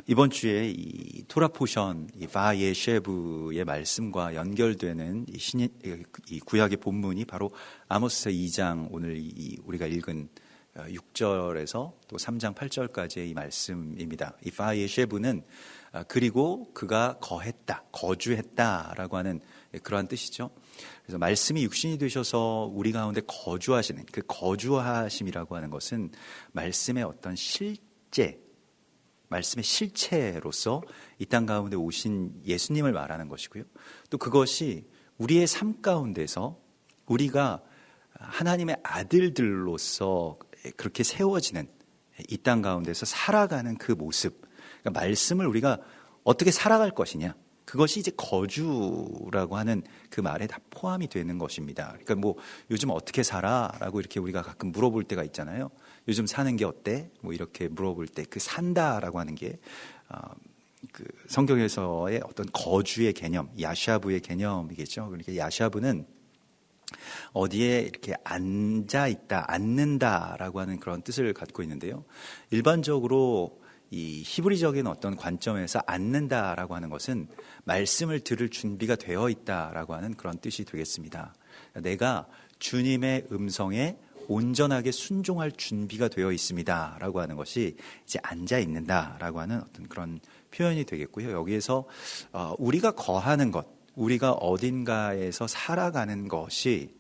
이번 주에 이 토라 포션, 이 바예셰브의 말씀과 연결되는 이 구약의 본문이 바로 아모스 2장, 오늘 우리가 읽은 6절에서 또 3장 8절까지의 이 말씀입니다. 이 바예셰브는 그리고 그가 거주했다라고 하는 그러한 뜻이죠. 그래서 말씀이 육신이 되셔서 우리 가운데 거주하시는 그 거주하심이라고 하는 것은 말씀의 어떤 말씀의 실체로서 이 땅 가운데 오신 예수님을 말하는 것이고요. 또 그것이 우리의 삶 가운데서 우리가 하나님의 아들들로서 그렇게 세워지는 이 땅 가운데서 살아가는 그 모습, 그러니까 말씀을 우리가 어떻게 살아갈 것이냐, 그것이 이제 거주라고 하는 그 말에 다 포함이 되는 것입니다. 그러니까 뭐 요즘 어떻게 살아라고 이렇게 우리가 가끔 물어볼 때가 있잖아요. 요즘 사는 게 어때? 뭐 이렇게 물어볼 때 그 산다라고 하는 게 그 성경에서의 어떤 거주의 개념, 야샤브의 개념이겠죠. 그러니까 야샤브는 어디에 이렇게 앉아 있다, 앉는다라고 하는 그런 뜻을 갖고 있는데요. 일반적으로 이 히브리적인 어떤 관점에서 앉는다라고 하는 것은 말씀을 들을 준비가 되어 있다라고 하는 그런 뜻이 되겠습니다. 내가 주님의 음성에 온전하게 순종할 준비가 되어 있습니다라고 하는 것이 이제 앉아 있는다라고 하는 어떤 그런 표현이 되겠고요. 여기에서 우리가 거하는 것, 우리가 어딘가에서 살아가는 것이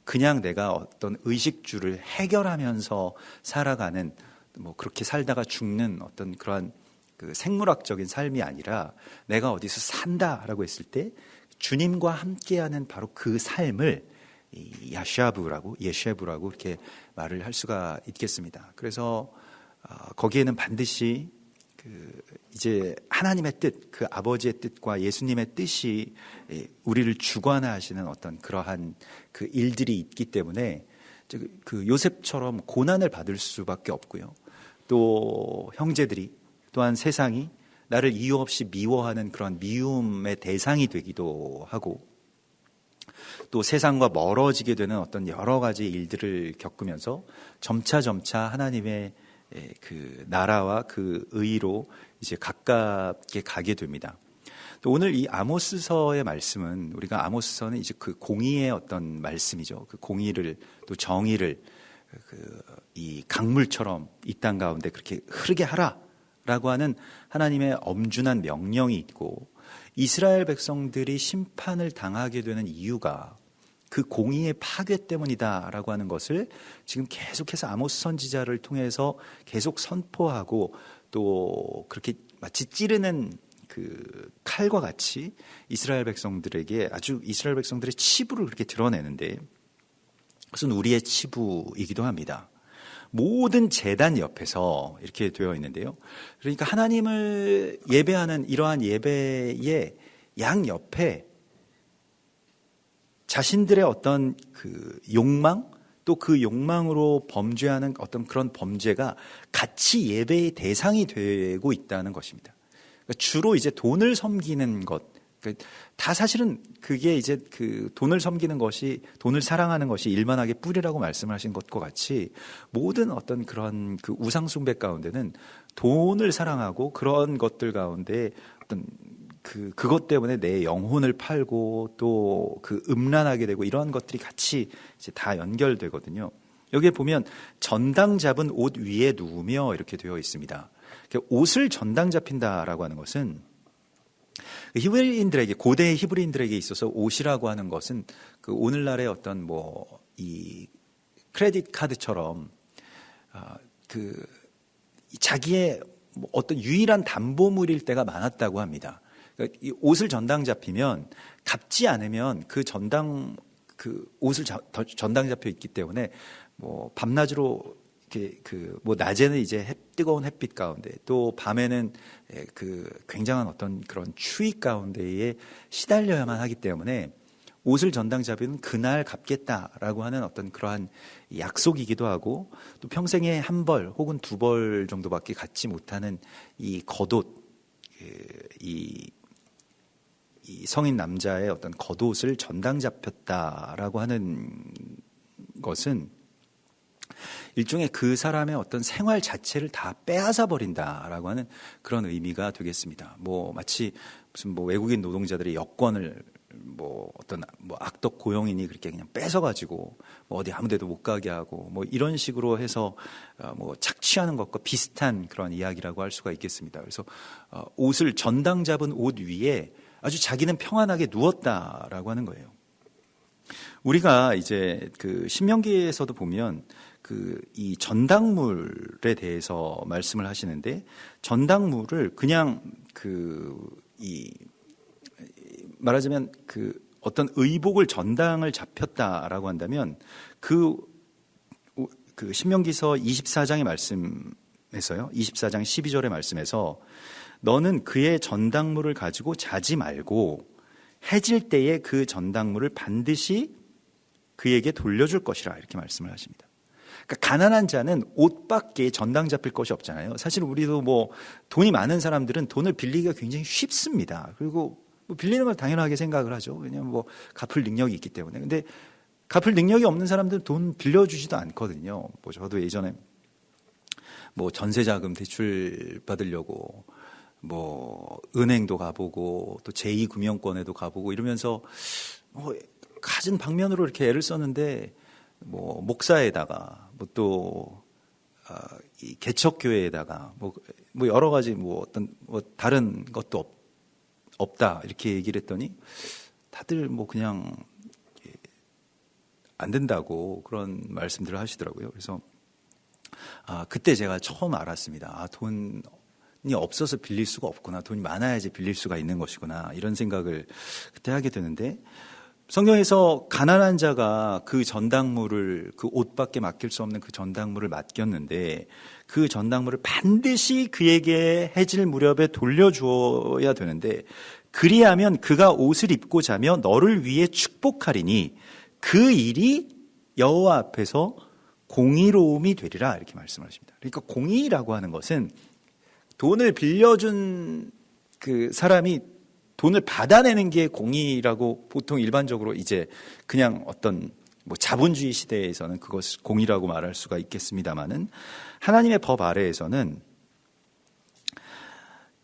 그냥 내가 어떤 의식주를 해결하면서 살아가는, 뭐 그렇게 살다가 죽는 어떤 그러한 그 생물학적인 삶이 아니라 내가 어디서 산다라고 했을 때 주님과 함께하는 바로 그 삶을 야샤브라고, 예셰브라고 이렇게 말을 할 수가 있겠습니다. 그래서 거기에는 반드시 이제 하나님의 뜻, 그 아버지의 뜻과 예수님의 뜻이 우리를 주관하시는 어떤 그러한 그 일들이 있기 때문에 그 요셉처럼 고난을 받을 수밖에 없고요. 또 형제들이, 또한 세상이 나를 이유 없이 미워하는 그런 미움의 대상이 되기도 하고, 또 세상과 멀어지게 되는 어떤 여러 가지 일들을 겪으면서 점차 하나님의 그 나라와 그 의로 이제 가깝게 가게 됩니다. 또 오늘 이 아모스서의 말씀은, 우리가 아모스서는 이제 그 공의의 어떤 말씀이죠. 그 공의를, 또 정의를 이 강물처럼 이 땅 가운데 그렇게 흐르게 하라라고 하는 하나님의 엄준한 명령이 있고, 이스라엘 백성들이 심판을 당하게 되는 이유가 그 공의의 파괴 때문이다라고 하는 것을 지금 계속해서 아모스 선지자를 통해서 계속 선포하고, 또 그렇게 마치 찌르는 그 칼과 같이 이스라엘 백성들에게 아주 이스라엘 백성들의 치부를 그렇게 드러내는데, 그것은 우리의 치부이기도 합니다. 모든 제단 옆에서 이렇게 되어 있는데요. 그러니까 하나님을 예배하는 이러한 예배의 양 옆에 자신들의 어떤 그 욕망, 또 그 욕망으로 범죄하는 어떤 그런 범죄가 같이 예배의 대상이 되고 있다는 것입니다. 그러니까 주로 이제 돈을 섬기는 것, 다 사실은 그게 이제 그 돈을 섬기는 것이, 돈을 사랑하는 것이 일만하게 뿌리라고 말씀하신 것과 같이 모든 어떤 그런 그 우상숭배 가운데는 돈을 사랑하고, 그런 것들 가운데 어떤 그것 때문에 내 영혼을 팔고 또 그 음란하게 되고, 이러한 것들이 같이 이제 다 연결되거든요. 여기에 보면 전당 잡은 옷 위에 누우며 이렇게 되어 있습니다. 옷을 전당 잡힌다라고 하는 것은 히브리인들에게, 고대 히브리인들에게 있어서 옷이라고 하는 것은 그 오늘날의 어떤 뭐 이 크레딧 카드처럼 그 자기의 뭐 어떤 유일한 담보물일 때가 많았다고 합니다. 그러니까 이 옷을 전당 잡히면, 갚지 않으면 그 옷을 전당 잡혀 있기 때문에 뭐 밤낮으로 이렇게 뭐 낮에는 이제 뜨거운 햇빛 가운데, 또 밤에는 그 굉장한 어떤 그런 추위 가운데에 시달려야만 하기 때문에 옷을 전당 잡으면 그날 갚겠다라고 하는 어떤 그러한 약속이기도 하고, 또 평생에 한 벌 혹은 두 벌 정도밖에 갖지 못하는 이 겉옷, 이 성인 남자의 어떤 겉옷을 전당 잡혔다라고 하는 것은 일종의 그 사람의 어떤 생활 자체를 다 빼앗아 버린다라고 하는 그런 의미가 되겠습니다. 뭐 마치 무슨 뭐 외국인 노동자들의 여권을 뭐 어떤 뭐 악덕 고용인이 그렇게 그냥 뺏어가지고 뭐 어디 아무데도 못 가게 하고 뭐 이런 식으로 해서 뭐 착취하는 것과 비슷한 그런 이야기라고 할 수가 있겠습니다. 그래서 옷을 전당 잡은 옷 위에 아주 자기는 평안하게 누웠다라고 하는 거예요. 우리가 이제 그 신명기에서도 보면 그 이 전당물에 대해서 말씀을 하시는데, 전당물을 그냥 말하자면 그 어떤 의복을 전당을 잡혔다라고 한다면 그 신명기서 24장의 말씀에서요, 24장 12절의 말씀에서 너는 그의 전당물을 가지고 자지 말고 해질 때에 그 전당물을 반드시 그에게 돌려줄 것이라, 이렇게 말씀을 하십니다. 그러니까 가난한 자는 옷밖에 전당 잡힐 것이 없잖아요. 사실 우리도 뭐 돈이 많은 사람들은 돈을 빌리기가 굉장히 쉽습니다. 그리고 뭐 빌리는 걸 당연하게 생각을 하죠. 왜냐하면 뭐 갚을 능력이 있기 때문에. 근데 갚을 능력이 없는 사람들은 돈 빌려주지도 않거든요. 뭐 저도 예전에 뭐 전세자금 대출 받으려고 뭐 은행도 가보고 또 제2금융권에도 가보고 이러면서 뭐 갖은 방면으로 이렇게 애를 썼는데, 뭐 목사에다가 뭐 또 이 개척교회에다가 뭐 여러 가지 뭐 어떤 뭐 다른 것도 없다 이렇게 얘기를 했더니 다들 뭐 그냥 안 된다고 그런 말씀들을 하시더라고요. 그래서 그때 제가 처음 알았습니다. 돈이 없어서 빌릴 수가 없구나. 돈이 많아야지 빌릴 수가 있는 것이구나. 이런 생각을 그때 하게 되는데, 성경에서 가난한 자가 그 전당물을, 그 옷밖에 맡길 수 없는 그 전당물을 맡겼는데 그 전당물을 반드시 그에게 해질 무렵에 돌려주어야 되는데, 그리하면 그가 옷을 입고 자며 너를 위해 축복하리니 그 일이 여호와 앞에서 공의로움이 되리라, 이렇게 말씀하십니다. 그러니까 공의라고 하는 것은 돈을 빌려준 그 사람이 돈을 받아내는 게 공의라고 보통 일반적으로 이제 그냥 어떤 뭐 자본주의 시대에서는 그것을 공의라고 말할 수가 있겠습니다만은, 하나님의 법 아래에서는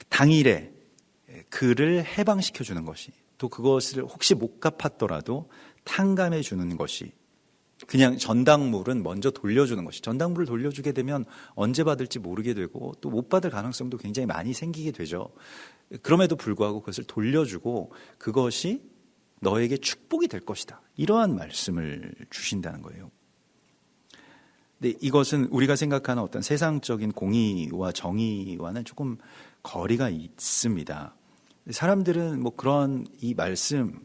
당일에 그를 해방시켜 주는 것이, 또 그것을 혹시 못 갚았더라도 탕감해 주는 것이, 그냥 전당물은 먼저 돌려주는 것이, 전당물을 돌려주게 되면 언제 받을지 모르게 되고 또 못 받을 가능성도 굉장히 많이 생기게 되죠. 그럼에도 불구하고 그것을 돌려주고 그것이 너에게 축복이 될 것이다, 이러한 말씀을 주신다는 거예요. 근데 이것은 우리가 생각하는 어떤 세상적인 공의와 정의와는 조금 거리가 있습니다. 사람들은 뭐 그런 이 말씀,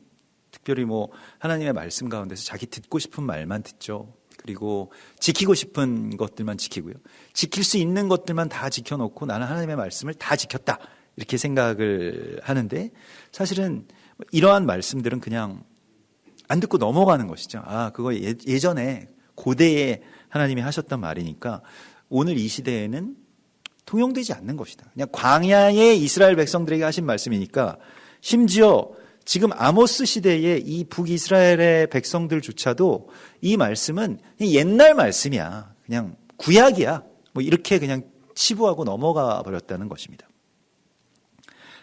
특별히 뭐 하나님의 말씀 가운데서 자기 듣고 싶은 말만 듣죠. 그리고 지키고 싶은 것들만 지키고요. 지킬 수 있는 것들만 다 지켜놓고 나는 하나님의 말씀을 다 지켰다, 이렇게 생각을 하는데, 사실은 이러한 말씀들은 그냥 안 듣고 넘어가는 것이죠. 그거 예전에 고대에 하나님이 하셨단 말이니까 오늘 이 시대에는 통용되지 않는 것이다. 그냥 광야의 이스라엘 백성들에게 하신 말씀이니까, 심지어 지금 아모스 시대의 이 북이스라엘의 백성들조차도 이 말씀은 옛날 말씀이야, 그냥 구약이야, 뭐 이렇게 그냥 치부하고 넘어가 버렸다는 것입니다.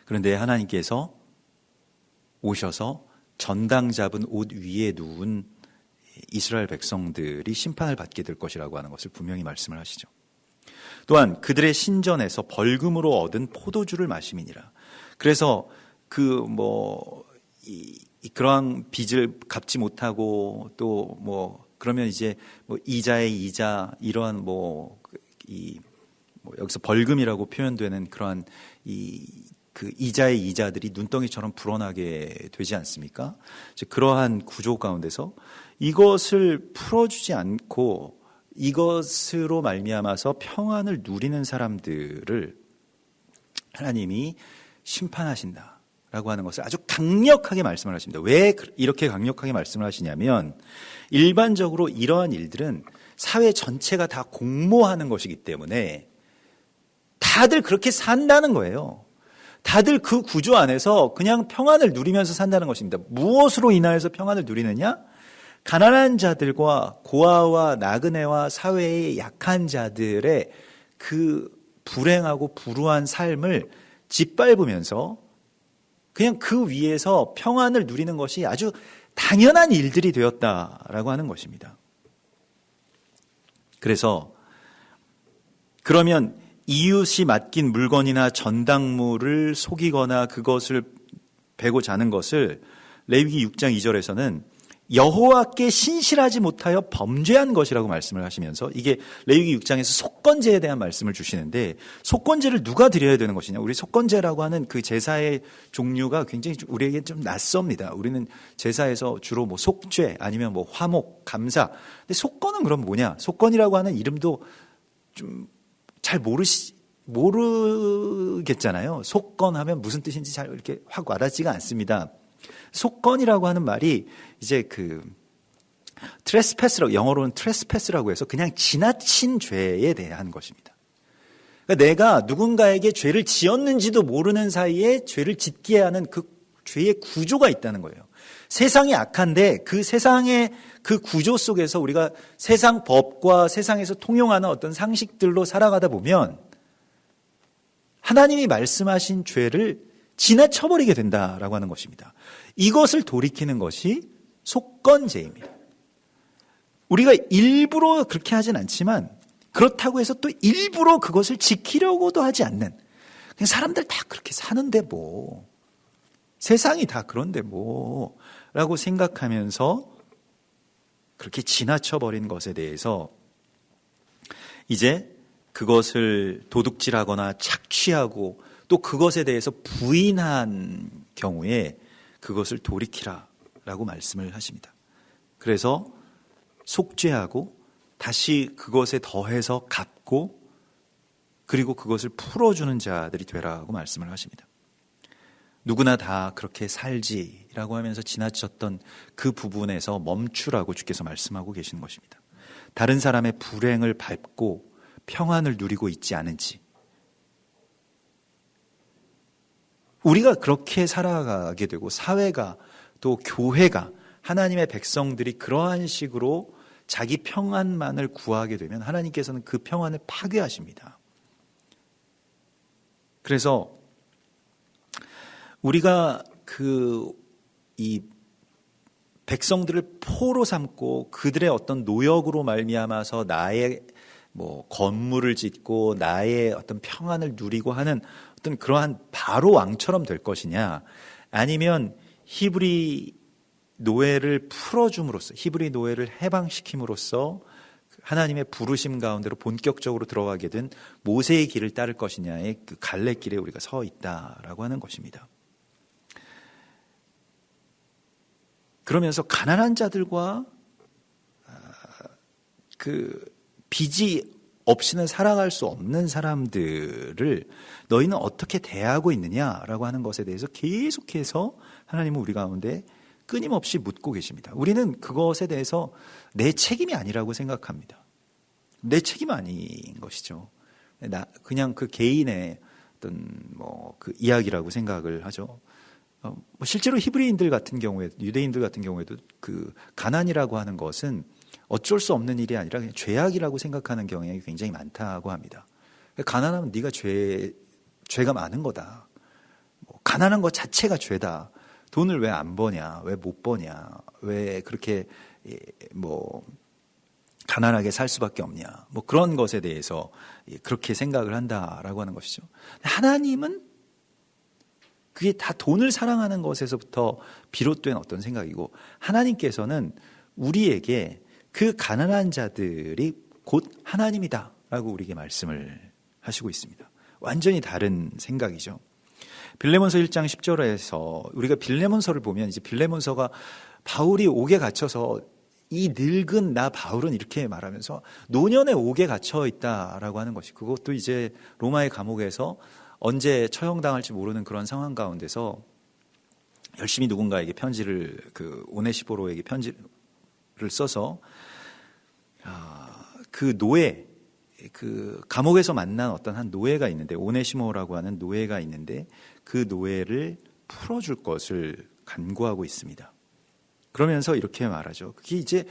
그런데 하나님께서 오셔서 전당 잡은 옷 위에 누운 이스라엘 백성들이 심판을 받게 될 것이라고 하는 것을 분명히 말씀을 하시죠. 또한 그들의 신전에서 벌금으로 얻은 포도주를 마심이니라. 그래서 그러한 빚을 갚지 못하고 또 뭐 그러면 이제 뭐 이자의 이자, 이러한 여기서 벌금이라고 표현되는 그러한 그 이자의 이자들이 눈덩이처럼 불어나게 되지 않습니까? 그러한 구조 가운데서 이것을 풀어주지 않고 이것으로 말미암아서 평안을 누리는 사람들을 하나님이 심판하신다라고 하는 것을 아주 강력하게 말씀을 하십니다. 왜 이렇게 강력하게 말씀을 하시냐면, 일반적으로 이러한 일들은 사회 전체가 다 공모하는 것이기 때문에 다들 그렇게 산다는 거예요. 다들 그 구조 안에서 그냥 평안을 누리면서 산다는 것입니다. 무엇으로 인하여서 평안을 누리느냐? 가난한 자들과 고아와 나그네와 사회의 약한 자들의 그 불행하고 불우한 삶을 짓밟으면서 그냥 그 위에서 평안을 누리는 것이 아주 당연한 일들이 되었다라고 하는 것입니다. 그래서 그러면 이웃이 맡긴 물건이나 전당물을 속이거나 그것을 베고 자는 것을 레위기 6장 2절에서는 여호와께 신실하지 못하여 범죄한 것이라고 말씀을 하시면서 이게 레위기 6장에서 속건제에 대한 말씀을 주시는데 속건제를 누가 드려야 되는 것이냐. 우리 속건제라고 하는 그 제사의 종류가 굉장히 우리에게 좀 낯섭니다. 우리는 제사에서 주로 뭐 속죄 아니면 뭐 화목, 감사. 근데 속건은 그럼 뭐냐. 속건이라고 하는 이름도 좀 잘 모르겠잖아요. 속건하면 무슨 뜻인지 잘 이렇게 확 와닿지가 않습니다. 속건이라고 하는 말이 이제 트레스패스라고, 영어로는 트레스패스라고 해서 그냥 지나친 죄에 대한 것입니다. 그러니까 내가 누군가에게 죄를 지었는지도 모르는 사이에 죄를 짓게 하는 그 죄의 구조가 있다는 거예요. 세상이 악한데 그 세상의 그 구조 속에서 우리가 세상 법과 세상에서 통용하는 어떤 상식들로 살아가다 보면 하나님이 말씀하신 죄를 지나쳐버리게 된다라고 하는 것입니다. 이것을 돌이키는 것이 속건제입니다. 우리가 일부러 그렇게 하진 않지만 그렇다고 해서 또 일부러 그것을 지키려고도 하지 않는, 그냥 사람들 다 그렇게 사는데 뭐, 세상이 다 그런데 뭐 라고 생각하면서 그렇게 지나쳐버린 것에 대해서 이제 그것을 도둑질하거나 착취하고 또 그것에 대해서 부인한 경우에 그것을 돌이키라라고 말씀을 하십니다. 그래서 속죄하고 다시 그것에 더해서 갚고 그리고 그것을 풀어주는 자들이 되라고 말씀을 하십니다. 누구나 다 그렇게 살지라고 하면서 지나쳤던 그 부분에서 멈추라고 주께서 말씀하고 계시는 것입니다. 다른 사람의 불행을 밟고 평안을 누리고 있지 않은지, 우리가 그렇게 살아가게 되고 사회가 또 교회가, 하나님의 백성들이 그러한 식으로 자기 평안만을 구하게 되면 하나님께서는 그 평안을 파괴하십니다. 그래서 우리가 이 백성들을 포로 삼고 그들의 어떤 노역으로 말미암아서 나의 뭐 건물을 짓고 나의 어떤 평안을 누리고 하는 어떤 그러한 바로 왕처럼 될 것이냐, 아니면 히브리 노예를 풀어줌으로써, 히브리 노예를 해방시킴으로써 하나님의 부르심 가운데로 본격적으로 들어가게 된 모세의 길을 따를 것이냐의 그 갈래길에 우리가 서 있다라고 하는 것입니다. 그러면서 가난한 자들과 그 빚이 없이는 살아갈 수 없는 사람들을 너희는 어떻게 대하고 있느냐라고 하는 것에 대해서 계속해서 하나님은 우리 가운데 끊임없이 묻고 계십니다. 우리는 그것에 대해서 내 책임이 아니라고 생각합니다. 내 책임 아닌 것이죠. 그냥 그 개인의 어떤 그 이야기라고 생각을 하죠. 실제로 히브리인들 같은 경우에, 유대인들 같은 경우에도 그 가난이라고 하는 것은 어쩔 수 없는 일이 아니라 그냥 죄악이라고 생각하는 경향이 굉장히 많다고 합니다. 가난하면 네가 죄가 많은 거다. 가난한 것 자체가 죄다. 돈을 왜 안 버냐? 왜 못 버냐? 왜 그렇게 가난하게 살 수밖에 없냐? 그런 것에 대해서 그렇게 생각을 한다라고 하는 것이죠. 하나님은 그게 다 돈을 사랑하는 것에서부터 비롯된 어떤 생각이고, 하나님께서는 우리에게 그 가난한 자들이 곧 하나님이다라고 우리에게 말씀을 하시고 있습니다. 완전히 다른 생각이죠. 빌레몬서 1장 10절에서 우리가 빌레몬서를 보면, 이제 빌레몬서가 바울이 옥에 갇혀서 이 늙은 나 바울은 이렇게 말하면서 노년의 옥에 갇혀 있다라고 하는 것이, 그것도 이제 로마의 감옥에서 언제 처형당할지 모르는 그런 상황 가운데서 열심히 누군가에게 편지를, 오네시포로에게 편지를 써서 그 노예, 감옥에서 만난 어떤 한 노예가 있는데, 오네시모라고 하는 노예가 있는데 그 노예를 풀어줄 것을 간구하고 있습니다. 그러면서 이렇게 말하죠. 그게 이제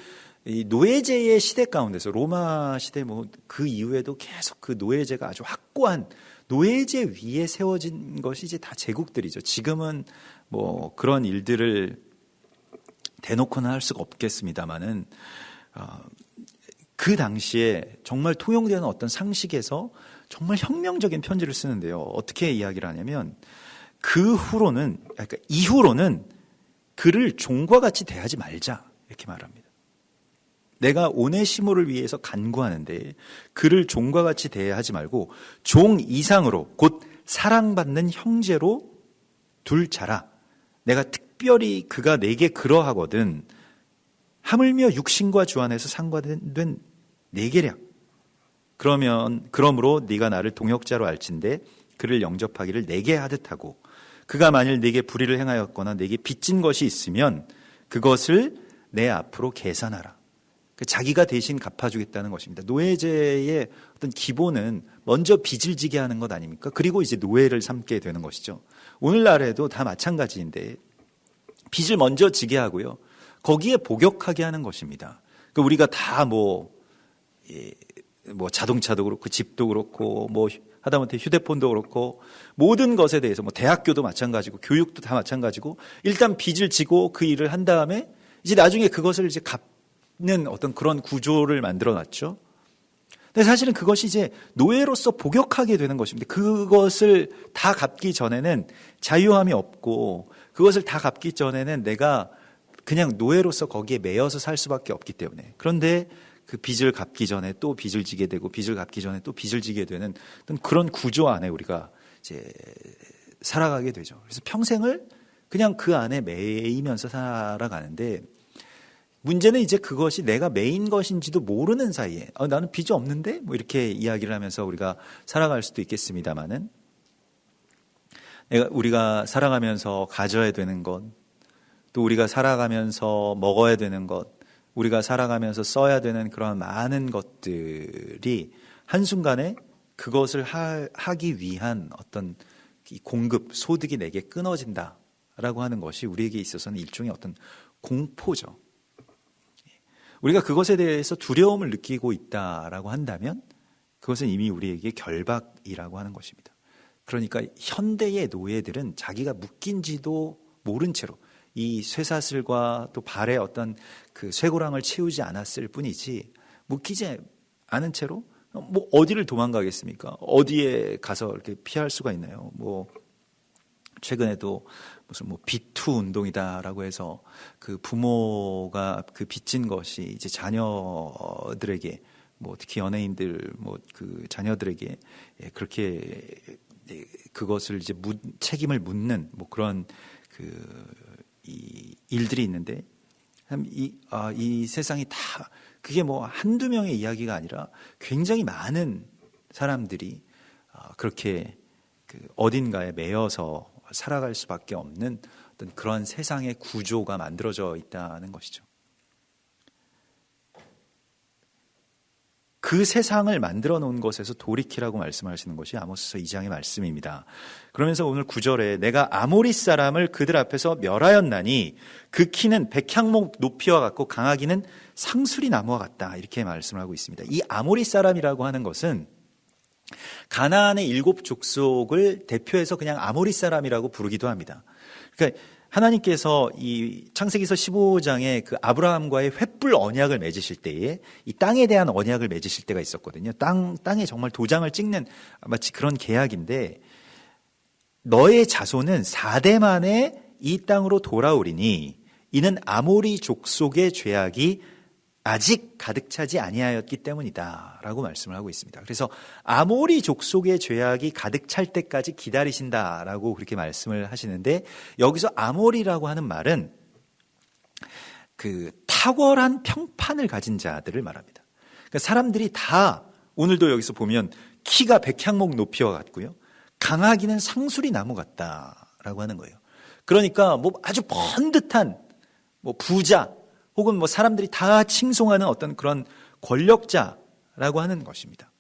이 노예제의 시대 가운데서 로마 시대 뭐 그 이후에도 계속 그 노예제가 아주 확고한 노예제 위에 세워진 것이 이제 다 제국들이죠. 지금은 뭐 그런 일들을 대놓고는 할 수가 없겠습니다만은 그 당시에 정말 통용되는 어떤 상식에서 정말 혁명적인 편지를 쓰는데요. 어떻게 이야기를 하냐면 그 후로는, 그러니까 이후로는 그를 종과 같이 대하지 말자 이렇게 말합니다. 내가 오네시모를 위해서 간구하는데 그를 종과 같이 대하지 말고 종 이상으로 곧 사랑받는 형제로 둘 자라. 내가 특별히 그가 내게 그러하거든 하물며 육신과 주 안에서 상관된 내 계략. 그러므로 네가 나를 동역자로 알진대 그를 영접하기를 내게 하듯 하고 그가 만일 내게 불의를 행하였거나 내게 빚진 것이 있으면 그것을 내 앞으로 계산하라. 자기가 대신 갚아주겠다는 것입니다. 노예제의 어떤 기본은 먼저 빚을 지게 하는 것 아닙니까? 그리고 이제 노예를 삼게 되는 것이죠. 오늘날에도 다 마찬가지인데 빚을 먼저 지게 하고요. 거기에 복역하게 하는 것입니다. 그러니까 우리가 다 뭐 자동차도 그렇고 집도 그렇고 뭐 하다못해 휴대폰도 그렇고 모든 것에 대해서 뭐 대학교도 마찬가지고 교육도 다 마찬가지고 일단 빚을 지고 그 일을 한 다음에 이제 나중에 그것을 이제 갚는 어떤 그런 구조를 만들어 놨죠. 근데 사실은 그것이 이제 노예로서 복역하게 되는 것입니다. 그것을 다 갚기 전에는 자유함이 없고 그것을 다 갚기 전에는 내가 그냥 노예로서 거기에 매여서 살 수밖에 없기 때문에. 그런데 그 빚을 갚기 전에 또 빚을 지게 되고 빚을 갚기 전에 또 빚을 지게 되는 어떤 그런 구조 안에 우리가 이제 살아가게 되죠. 그래서 평생을 그냥 그 안에 매이면서 살아가는데 문제는 이제 그것이 내가 매인 것인지도 모르는 사이에 나는 빚이 없는데 뭐 이렇게 이야기를 하면서 우리가 살아갈 수도 있겠습니다만은 우리가 살아가면서 가져야 되는 것, 또 우리가 살아가면서 먹어야 되는 것, 우리가 살아가면서 써야 되는 그런 많은 것들이 한순간에 그것을 하기 위한 어떤 공급, 소득이 내게 끊어진다라고 하는 것이 우리에게 있어서는 일종의 어떤 공포죠. 우리가 그것에 대해서 두려움을 느끼고 있다라고 한다면 그것은 이미 우리에게 결박이라고 하는 것입니다. 그러니까 현대의 노예들은 자기가 묶인지도 모른 채로 이 쇠사슬과 또 발에 어떤 그 쇠고랑을 채우지 않았을 뿐이지 묶이지 않은 채로 뭐 어디를 도망가겠습니까? 어디에 가서 이렇게 피할 수가 있나요? 뭐 최근에도 무슨 뭐 비투 운동이다라고 해서 그 부모가 그 빚진 것이 이제 자녀들에게 뭐 특히 연예인들 뭐 그 자녀들에게 그렇게 그것을 이제 책임을 묻는 뭐 그런 이 일들이 있는데 이 세상이 다 그게 뭐 한두 명의 이야기가 아니라 굉장히 많은 사람들이 그렇게 어딘가에 매여서 살아갈 수밖에 없는 어떤 그런 세상의 구조가 만들어져 있다는 것이죠. 그 세상을 만들어 놓은 것에서 돌이키라고 말씀하시는 것이 아모스서 2장의 말씀입니다. 그러면서 오늘 9절에 내가 아모리 사람을 그들 앞에서 멸하였나니 그 키는 백향목 높이와 같고 강하기는 상수리 나무와 같다 이렇게 말씀을 하고 있습니다. 이 아모리 사람이라고 하는 것은 가나안의 7 족속을 대표해서 그냥 아모리 사람이라고 부르기도 합니다. 그러니까 하나님께서 이 창세기서 15장에 그 아브라함과의 횃불 언약을 맺으실 때에 이 땅에 대한 언약을 맺으실 때가 있었거든요. 땅에 정말 도장을 찍는 마치 그런 계약인데 너의 자손은 4대 만에 이 땅으로 돌아오리니 이는 아모리 족속의 죄악이 아직 가득 차지 아니하였기 때문이다 라고 말씀을 하고 있습니다. 그래서 아모리 족속의 죄악이 가득 찰 때까지 기다리신다라고 그렇게 말씀을 하시는데 여기서 아모리라고 하는 말은 그 탁월한 평판을 가진 자들을 말합니다. 그러니까 사람들이 다 오늘도 여기서 보면 키가 백향목 높이와 같고요. 강하기는 상수리 나무 같다라고 하는 거예요. 그러니까 뭐 아주 번듯한 뭐 부자 혹은 뭐 사람들이 다 칭송하는 어떤 그런 권력자라고 하는 것입니다.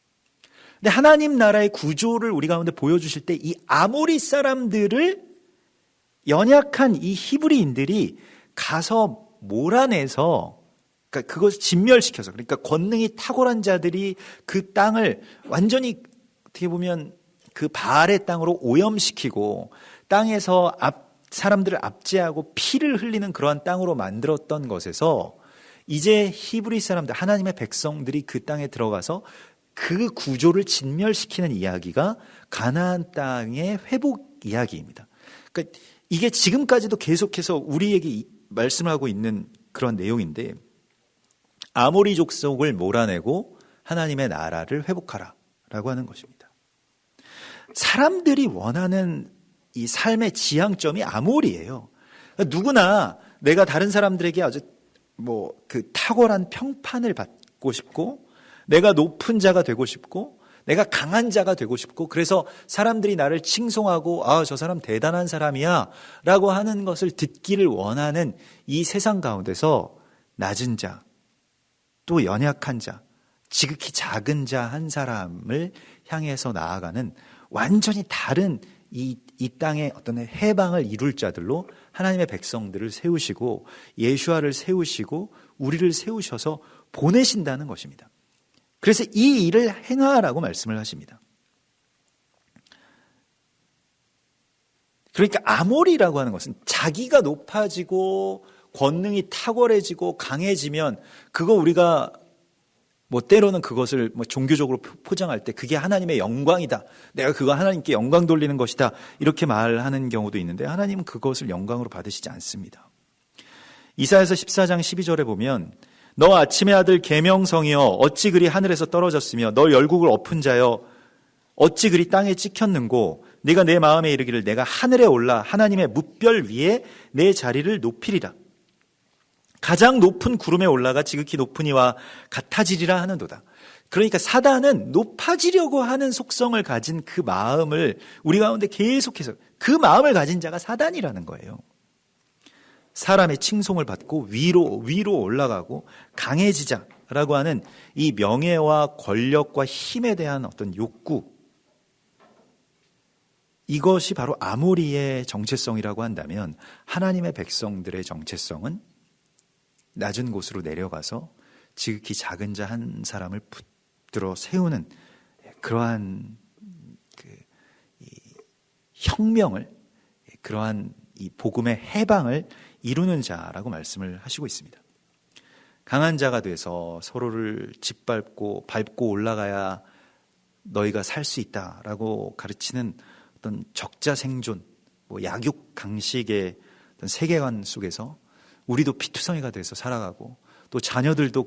근데 하나님 나라의 구조를 우리 가운데 보여주실 때 이 아모리 사람들을 연약한 이 히브리인들이 가서 몰아내서, 그러니까 그것을 진멸시켜서, 그러니까 권능이 탁월한 자들이 그 땅을 완전히 어떻게 보면 그 바알의 땅으로 오염시키고 땅에서 사람들을 압제하고 피를 흘리는 그러한 땅으로 만들었던 것에서 이제 히브리 사람들, 하나님의 백성들이 그 땅에 들어가서 그 구조를 진멸시키는 이야기가 가나안 땅의 회복 이야기입니다. 그러니까 이게 지금까지도 계속해서 우리에게 말씀하고 있는 그런 내용인데, 아모리 족속을 몰아내고 하나님의 나라를 회복하라 라고 하는 것입니다. 사람들이 원하는 이 삶의 지향점이 아모리예요. 그러니까 누구나 내가 다른 사람들에게 아주 그 탁월한 평판을 받고 싶고, 내가 높은 자가 되고 싶고, 내가 강한 자가 되고 싶고, 그래서 사람들이 나를 칭송하고 저 사람 대단한 사람이야 라고 하는 것을 듣기를 원하는 이 세상 가운데서 낮은 자, 또 연약한 자, 지극히 작은 자 한 사람을 향해서 나아가는 완전히 다른 이 땅의 어떤 해방을 이룰 자들로 하나님의 백성들을 세우시고 예수아를 세우시고 우리를 세우셔서 보내신다는 것입니다. 그래서 이 일을 행하라고 말씀을 하십니다. 그러니까 아모리라고 하는 것은 자기가 높아지고 권능이 탁월해지고 강해지면 그거 우리가 때로는 그것을 종교적으로 포장할 때 그게 하나님의 영광이다, 내가 그거 하나님께 영광 돌리는 것이다, 이렇게 말하는 경우도 있는데 하나님은 그것을 영광으로 받으시지 않습니다. 이사야서 14장 12절에 보면 너 아침의 아들 계명성이여 어찌 그리 하늘에서 떨어졌으며 너 열국을 엎은 자여 어찌 그리 땅에 찍혔는고 네가 내 마음에 이르기를 내가 하늘에 올라 하나님의 뭇별 위에 내 자리를 높이리라. 가장 높은 구름에 올라가 지극히 높은 이와 같아지리라 하는도다. 그러니까 사단은 높아지려고 하는 속성을 가진 그 마음을 우리 가운데 계속해서, 그 마음을 가진 자가 사단이라는 거예요. 사람의 칭송을 받고 위로 올라가고 강해지자라고 하는 이 명예와 권력과 힘에 대한 어떤 욕구, 이것이 바로 아모리의 정체성이라고 한다면 하나님의 백성들의 정체성은 낮은 곳으로 내려가서 지극히 작은 자 한 사람을 붙들어 세우는 그러한 이 혁명을, 그러한 이 복음의 해방을 이루는 자라고 말씀을 하시고 있습니다. 강한 자가 돼서 서로를 짓밟고 밟고 올라가야 너희가 살 수 있다라고 가르치는 어떤 적자 생존, 약육 강식의 어떤 세계관 속에서 우리도 피투성이가 돼서 살아가고, 또 자녀들도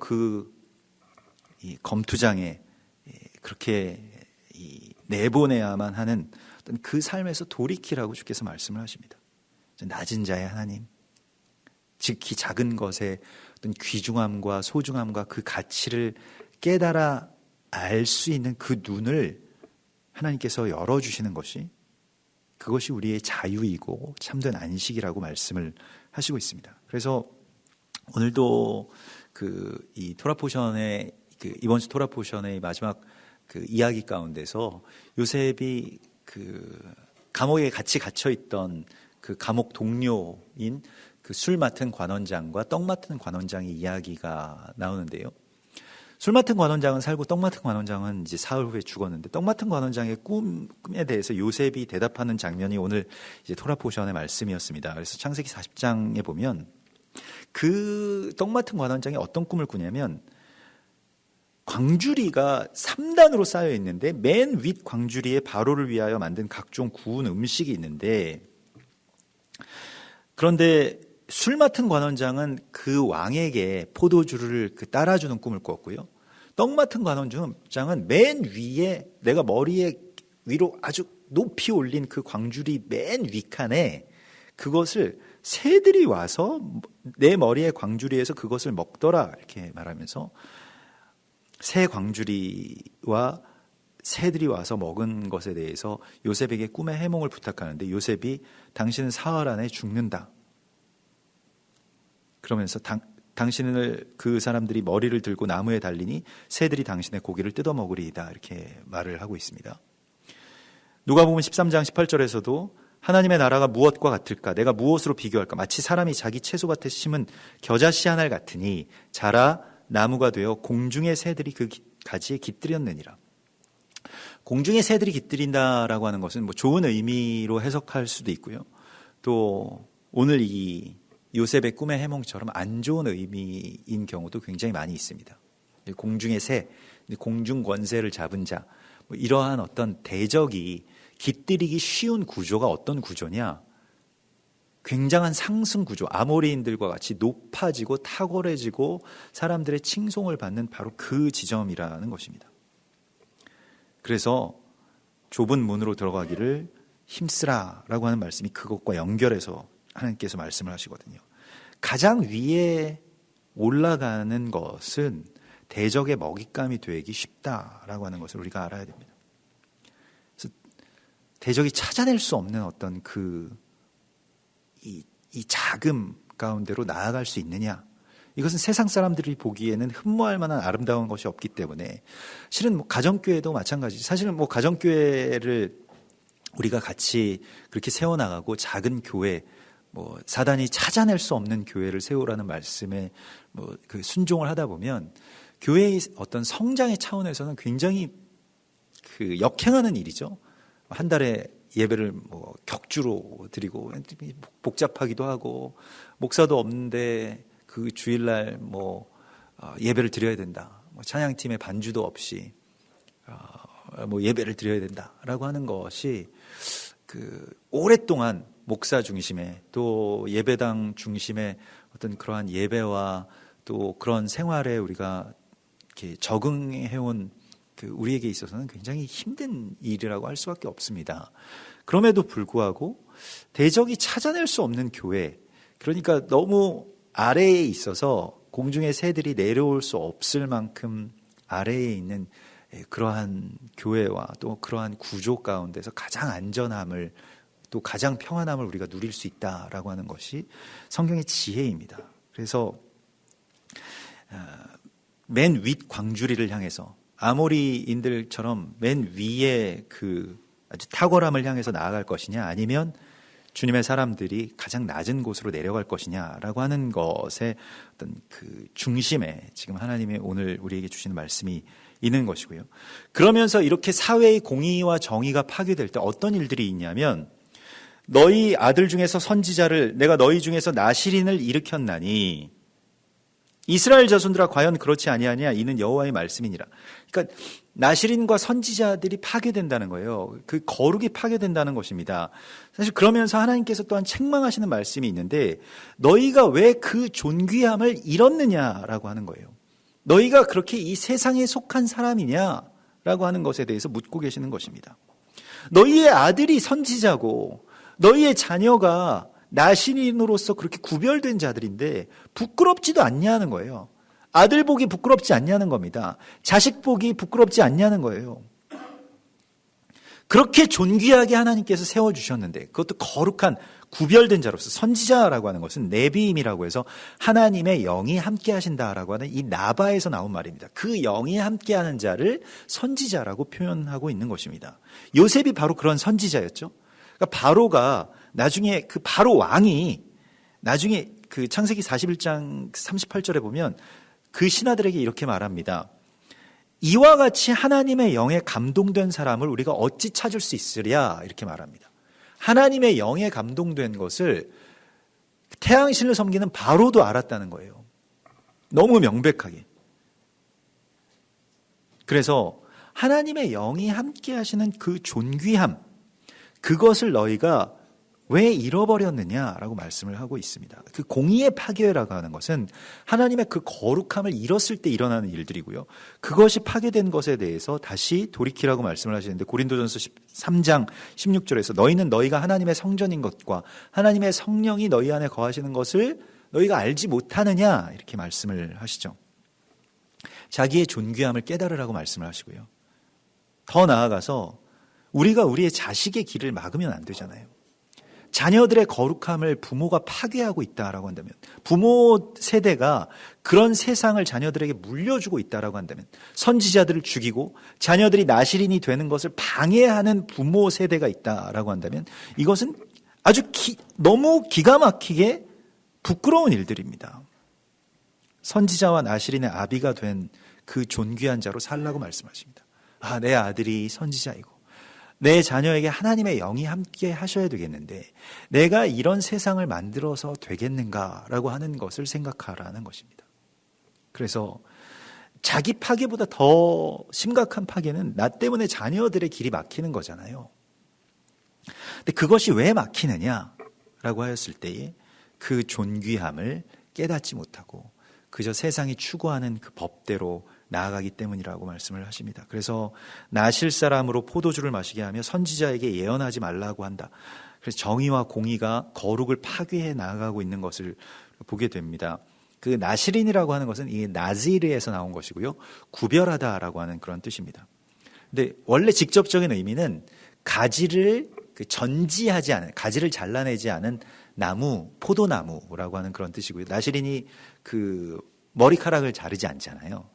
이 검투장에 그렇게 내보내야만 하는 어떤 그 삶에서 돌이키라고 주께서 말씀을 하십니다. 낮은 자의 하나님, 지극히 작은 것의 어떤 귀중함과 소중함과 그 가치를 깨달아 알 수 있는 그 눈을 하나님께서 열어주시는 것이, 그것이 우리의 자유이고 참된 안식이라고 말씀을 하시고 있습니다. 그래서 오늘도 이 토라포션의 이번 주 토라포션의 마지막 이야기 가운데서 요셉이 감옥에 같이 갇혀 있던 그 감옥 동료인 술 맡은 관원장과 떡 맡은 관원장의 이야기가 나오는데요. 술 맡은 관원장은 살고 떡 맡은 관원장은 이제 사흘 후에 죽었는데, 떡 맡은 관원장의 꿈에 대해서 요셉이 대답하는 장면이 오늘 이제 토라포션의 말씀이었습니다. 그래서 창세기 40장에 보면 그 떡 맡은 관원장이 어떤 꿈을 꾸냐면, 광주리가 3단으로 쌓여 있는데 맨 윗 광주리에 바로를 위하여 만든 각종 구운 음식이 있는데, 그런데 술 맡은 관원장은 그 왕에게 포도주를 따라주는 꿈을 꿨고요. 떡 맡은 관원장은 맨 위에, 내가 머리에 위로 아주 높이 올린 그 광주리 맨 윗칸에 그것을 새들이 와서 내 머리에 광주리에서 그것을 먹더라, 이렇게 말하면서 새 광주리와 새들이 와서 먹은 것에 대해서 요셉에게 꿈의 해몽을 부탁하는데, 요셉이 당신은 사흘 안에 죽는다, 그러면서 당신을 그 사람들이 머리를 들고 나무에 달리니 새들이 당신의 고기를 뜯어먹으리이다, 이렇게 말을 하고 있습니다. 누가복음 13장 18절에서도 하나님의 나라가 무엇과 같을까? 내가 무엇으로 비교할까? 마치 사람이 자기 채소 밭에 심은 겨자씨 한 알 같으니 자라 나무가 되어 공중의 새들이 그 가지에 깃들였느니라. 공중의 새들이 깃들인다라고 하는 것은 뭐 좋은 의미로 해석할 수도 있고요. 또 오늘 이 요셉의 꿈의 해몽처럼 안 좋은 의미인 경우도 굉장히 많이 있습니다. 공중의 새, 공중 권세를 잡은 자, 뭐 이러한 어떤 대적이 깃들이기 쉬운 구조가 어떤 구조냐? 굉장한 상승 구조, 아모리인들과 같이 높아지고 탁월해지고 사람들의 칭송을 받는 바로 그 지점이라는 것입니다. 그래서 좁은 문으로 들어가기를 힘쓰라라고 하는 말씀이 그것과 연결해서 하나님께서 말씀을 하시거든요. 가장 위에 올라가는 것은 대적의 먹잇감이 되기 쉽다라고 하는 것을 우리가 알아야 됩니다. 그래서 대적이 찾아낼 수 없는 어떤 이 자금 가운데로 나아갈 수 있느냐? 이것은 세상 사람들이 보기에는 흠모할 만한 아름다운 것이 없기 때문에 실은 뭐 가정교회도 마찬가지죠. 사실은 뭐 가정교회를 우리가 같이 그렇게 세워나가고 작은 교회, 뭐 사단이 찾아낼 수 없는 교회를 세우라는 말씀에 뭐 그 순종을 하다 보면 교회의 어떤 성장의 차원에서는 굉장히 그 역행하는 일이죠. 한 달에 예배를 뭐 격주로 드리고 복잡하기도 하고 목사도 없는데 그 주일날 뭐 예배를 드려야 된다. 뭐 찬양팀의 반주도 없이 뭐 예배를 드려야 된다라고 하는 것이 그 오랫동안 목사 중심의 또 예배당 중심의 어떤 그러한 예배와 또 그런 생활에 우리가 이렇게 적응해온 그 우리에게 있어서는 굉장히 힘든 일이라고 할 수밖에 없습니다. 그럼에도 불구하고 대적이 찾아낼 수 없는 교회, 그러니까 너무 아래에 있어서 공중의 새들이 내려올 수 없을 만큼 아래에 있는 그러한 교회와 또 그러한 구조 가운데서 가장 안전함을 또 가장 평안함을 우리가 누릴 수 있다라고 하는 것이 성경의 지혜입니다. 그래서 맨 윗 광주리를 향해서 아모리인들처럼 맨 위에 그 아주 탁월함을 향해서 나아갈 것이냐, 아니면 주님의 사람들이 가장 낮은 곳으로 내려갈 것이냐라고 하는 것의 어떤 그 중심에 지금 하나님이 오늘 우리에게 주시는 말씀이 있는 것이고요. 그러면서 이렇게 사회의 공의와 정의가 파괴될 때 어떤 일들이 있냐면, 너희 아들 중에서 선지자를 내가 너희 중에서 나실인을 일으켰나니 이스라엘 자손들아 과연 그렇지 아니하냐, 이는 여호와의 말씀이니라. 그러니까 나실인과 선지자들이 파괴된다는 거예요. 그 거룩이 파괴된다는 것입니다. 사실 그러면서 하나님께서 또한 책망하시는 말씀이 있는데, 너희가 왜 그 존귀함을 잃었느냐라고 하는 거예요. 너희가 그렇게 이 세상에 속한 사람이냐라고 하는 것에 대해서 묻고 계시는 것입니다. 너희의 아들이 선지자고 너희의 자녀가 나실인으로서 그렇게 구별된 자들인데 부끄럽지도 않냐는 거예요. 아들 복이 부끄럽지 않냐는 겁니다. 자식 복이 부끄럽지 않냐는 거예요. 그렇게 존귀하게 하나님께서 세워주셨는데, 그것도 거룩한 구별된 자로서, 선지자라고 하는 것은 네비임이라고 해서 하나님의 영이 함께 하신다라고 하는 이 나바에서 나온 말입니다. 그 영이 함께하는 자를 선지자라고 표현하고 있는 것입니다. 요셉이 바로 그런 선지자였죠. 그러니까 바로가 나중에 그 바로 왕이 나중에 그 창세기 41장 38절에 보면 그 신하들에게 이렇게 말합니다. 이와 같이 하나님의 영에 감동된 사람을 우리가 어찌 찾을 수 있으랴, 이렇게 말합니다. 하나님의 영에 감동된 것을 태양신을 섬기는 바로도 알았다는 거예요. 너무 명백하게. 그래서 하나님의 영이 함께 하시는 그 존귀함, 그것을 너희가 왜 잃어버렸느냐라고 말씀을 하고 있습니다. 그 공의의 파괴라고 하는 것은 하나님의 그 거룩함을 잃었을 때 일어나는 일들이고요. 그것이 파괴된 것에 대해서 다시 돌이키라고 말씀을 하시는데, 고린도전서 13장 16절에서 너희는 너희가 하나님의 성전인 것과 하나님의 성령이 너희 안에 거하시는 것을 너희가 알지 못하느냐, 이렇게 말씀을 하시죠. 자기의 존귀함을 깨달으라고 말씀을 하시고요. 더 나아가서 우리가 우리의 자식의 길을 막으면 안 되잖아요. 자녀들의 거룩함을 부모가 파괴하고 있다라고 한다면, 부모 세대가 그런 세상을 자녀들에게 물려주고 있다라고 한다면, 선지자들을 죽이고 자녀들이 나실인이 되는 것을 방해하는 부모 세대가 있다라고 한다면, 이것은 아주 너무 기가 막히게 부끄러운 일들입니다. 선지자와 나실인의 아비가 된 그 존귀한 자로 살라고 말씀하십니다. 내 아들이 선지자이고 내 자녀에게 하나님의 영이 함께 하셔야 되겠는데 내가 이런 세상을 만들어서 되겠는가라고 하는 것을 생각하라는 것입니다. 그래서 자기 파괴보다 더 심각한 파괴는 나 때문에 자녀들의 길이 막히는 거잖아요. 근데 그것이 왜 막히느냐라고 하였을 때에 그 존귀함을 깨닫지 못하고 그저 세상이 추구하는 그 법대로 나아가기 때문이라고 말씀을 하십니다. 그래서 나실 사람으로 포도주를 마시게 하며 선지자에게 예언하지 말라고 한다. 그래서 정의와 공의가 거룩을 파괴해 나아가고 있는 것을 보게 됩니다. 그 나실인이라고 하는 것은 이 나지르에서 나온 것이고요. 구별하다라고 하는 그런 뜻입니다. 근데 원래 직접적인 의미는 가지를 전지하지 않은, 가지를 잘라내지 않은 나무, 포도나무라고 하는 그런 뜻이고요. 나실인이 그 머리카락을 자르지 않잖아요.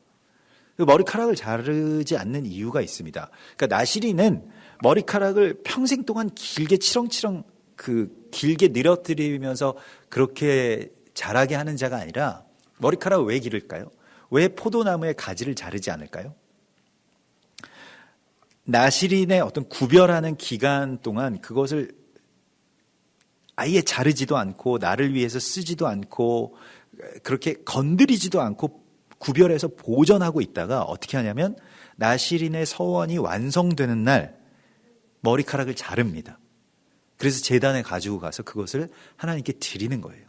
그 머리카락을 자르지 않는 이유가 있습니다. 그러니까 나실인은 머리카락을 평생 동안 길게 치렁치렁 길게 늘어뜨리면서 그렇게 자라게 하는 자가 아니라 머리카락을 왜 기를까요? 왜 포도나무의 가지를 자르지 않을까요? 나실인의 어떤 구별하는 기간 동안 그것을 아예 자르지도 않고 나를 위해서 쓰지도 않고 그렇게 건드리지도 않고 구별해서 보존하고 있다가 어떻게 하냐면 나실인의 서원이 완성되는 날 머리카락을 자릅니다. 그래서 제단에 가지고 가서 그것을 하나님께 드리는 거예요.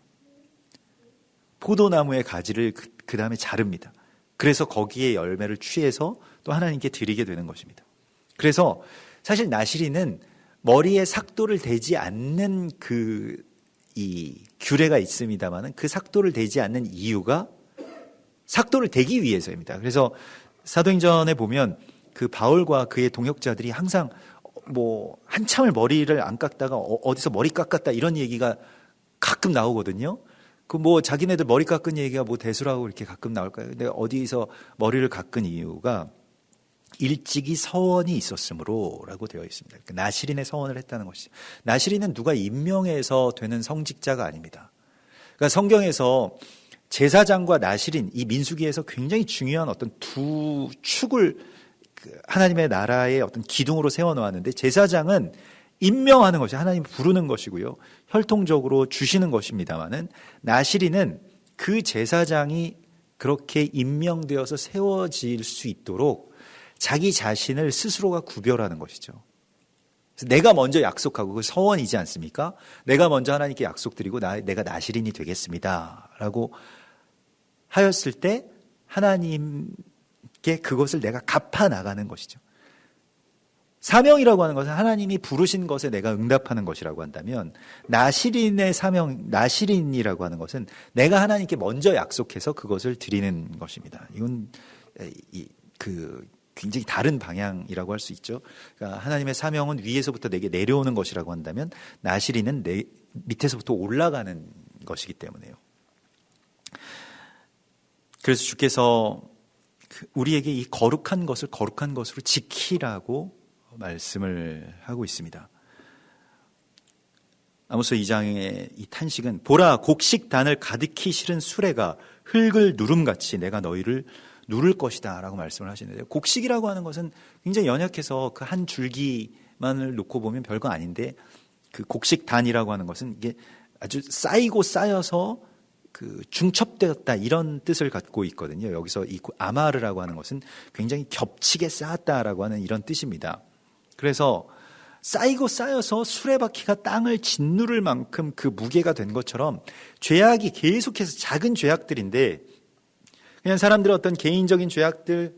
포도나무의 가지를 그 다음에 자릅니다. 그래서 거기에 열매를 취해서 또 하나님께 드리게 되는 것입니다. 그래서 사실 나실인은 머리에 삭도를 대지 않는 이 규례가 있습니다만은 그 삭도를 대지 않는 이유가 삭도를 대기 위해서입니다. 그래서 사도행전에 보면 그 바울과 그의 동역자들이 항상 한참을 머리를 안 깎다가 어디서 머리 깎았다 이런 얘기가 가끔 나오거든요. 자기네들 머리 깎은 얘기가 대수라고 이렇게 가끔 나올까요? 근데 어디서 머리를 깎은 이유가 일찍이 서원이 있었으므로라고 되어 있습니다. 그러니까 나실인의 서원을 했다는 것이죠. 나실인은 누가 임명해서 되는 성직자가 아닙니다. 그러니까 성경에서 제사장과 나실인 이 민수기에서 굉장히 중요한 어떤 두 축을 하나님의 나라의 어떤 기둥으로 세워놓았는데 제사장은 임명하는 것이 하나님 부르는 것이고요. 혈통적으로 주시는 것입니다만은 나실인은 그 제사장이 그렇게 임명되어서 세워질 수 있도록 자기 자신을 스스로가 구별하는 것이죠. 그래서 내가 먼저 약속하고 그 서원이지 않습니까? 내가 먼저 하나님께 약속드리고 내가 나실인이 되겠습니다 라고 하였을 때 하나님께 그것을 내가 갚아 나가는 것이죠. 사명이라고 하는 것은 하나님이 부르신 것에 내가 응답하는 것이라고 한다면 나실인의 사명, 나실인이라고 하는 것은 내가 하나님께 먼저 약속해서 그것을 드리는 것입니다. 이건 굉장히 다른 방향이라고 할 수 있죠. 그러니까 하나님의 사명은 위에서부터 내게 내려오는 것이라고 한다면 나실인은 내 밑에서부터 올라가는 것이기 때문에요. 그래서 주께서 우리에게 이 거룩한 것을 거룩한 것으로 지키라고 말씀을 하고 있습니다. 아모스 2장의 이 탄식은 보라 곡식단을 가득히 실은 수레가 흙을 누름같이 내가 너희를 누를 것이다 라고 말씀을 하시는데요. 곡식이라고 하는 것은 굉장히 연약해서 그 한 줄기만을 놓고 보면 별거 아닌데 그 곡식단이라고 하는 것은 이게 아주 쌓이고 쌓여서 중첩되었다 이런 뜻을 갖고 있거든요. 여기서 이 아마르라고 하는 것은 굉장히 겹치게 쌓았다라고 하는 이런 뜻입니다. 그래서 쌓이고 쌓여서 수레바퀴가 땅을 짓누를 만큼 그 무게가 된 것처럼 죄악이 계속해서 작은 죄악들인데 그냥 사람들의 어떤 개인적인 죄악들,